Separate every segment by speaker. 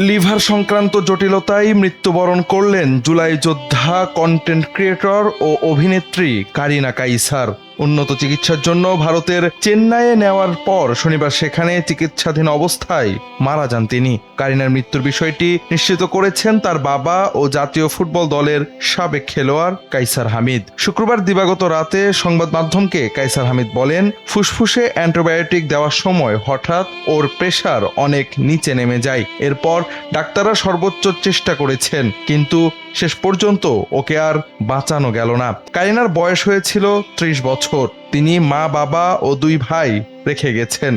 Speaker 1: Liver সংক্রান্ত জটিলতায় মৃত্যুবরণ করলেন জুলাই যোদ্ধা, কন্টেন্ট ক্রিয়েটর ও অভিনেত্রী কারিনা কাইসার। উন্নত চিকিৎসার জন্য ভারতের চেন্নাইয়ে নেওয়ার পর শনিবার সেখানে চিকিৎসাধীন অবস্থায় মারা যান তিনি। কারিনার মৃত্যুর বিষয়টি নিশ্চিত করেছেন তার বাবা ও জাতীয় ফুটবল দলের সাবেক খেলোয়াড় কাইসার হামিদ। শুক্রবার দিবাগত রাতে সংবাদ মাধ্যমকে কাইসার হামিদ বলেন, ফুসফুসে অ্যান্টিবায়োটিক দেওয়ার সময় হঠাৎ ওর প্রেশার অনেক নিচে নেমে যায়। এরপর ডাক্তাররা সর্বোচ্চ চেষ্টা করেছেন, কিন্তু শেষ পর্যন্ত ওকে আর বাঁচানো গেল না। কারিনার বয়স হয়েছিল 30 বছর। তিনি মা, বাবা ও 2 ভাই রেখে গেছেন।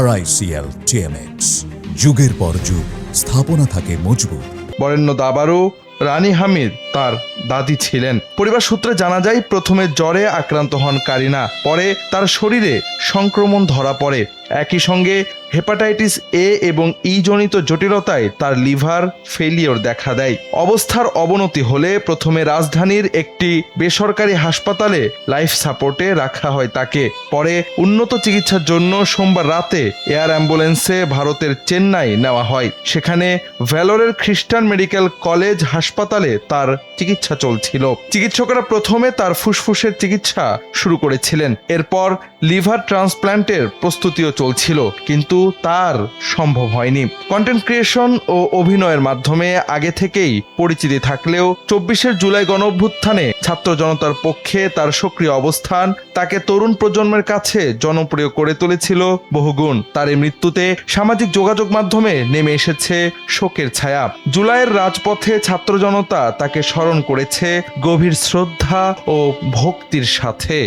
Speaker 2: RICL TMX, যুগের পর যুগ স্থাপনা থাকে মজবুত।
Speaker 1: বরেণ্য দাবারু রানী হামিদ তার দাদি ছিলেন। পরিবার সূত্রে জানা যায়, প্রথমে জ্বরে আক্রান্ত হন কারিনা, পরে তার শরীরে সংক্রমণ ধরা পড়ে। একই সঙ্গে হেপাটাইটিস এ এবং ই জনিত জটিলতায় তার লিভার ফেলিওর দেখা দেয়। অবস্থার অবনতি হলে প্রথমে রাজধানীর একটি বেসরকারি হাসপাতালে লাইফ সাপোর্টে রাখা হয় তাকে। পরে উন্নত চিকিৎসার জন্য সোমবার রাতে এয়ার অ্যাম্বুলেন্সে ভারতের চেন্নাই নেওয়া হয়। সেখানে ভ্যালোরের খ্রিস্টান মেডিকেল কলেজ হাসপাতালে তার চিকিৎসা চলছিল। চিকিৎসকরা প্রথমে তার ফুসফুসের চিকিৎসা শুরু করেছিলেন। এরপর লিভার ট্রান্সপ্ল্যান্টের প্রস্তুতিও চলছিল, কিন্তু তার সম্ভব হয়নি। কন্টেন্ট ক্রিয়েশন ও অভিনয়ের মাধ্যমে আগে থেকেই পরিচিতি থাকলেও 24 জুলাই গণঅভ্যুত্থানে ছাত্র জনতার পক্ষে তার সক্রিয় অবস্থান তাকে তরুণ প্রজন্মের কাছে জনপ্রিয় করে তুলেছিল বহুগুণ। তার এই মৃত্যুতে সামাজিক যোগাযোগ মাধ্যমে নেমে এসেছে শোকের ছায়া। জুলাইয়ের রাজপথে ছাত্র জনতা তাকে স্মরণ করেছে গভীর শ্রদ্ধা ও ভক্তির সাথে।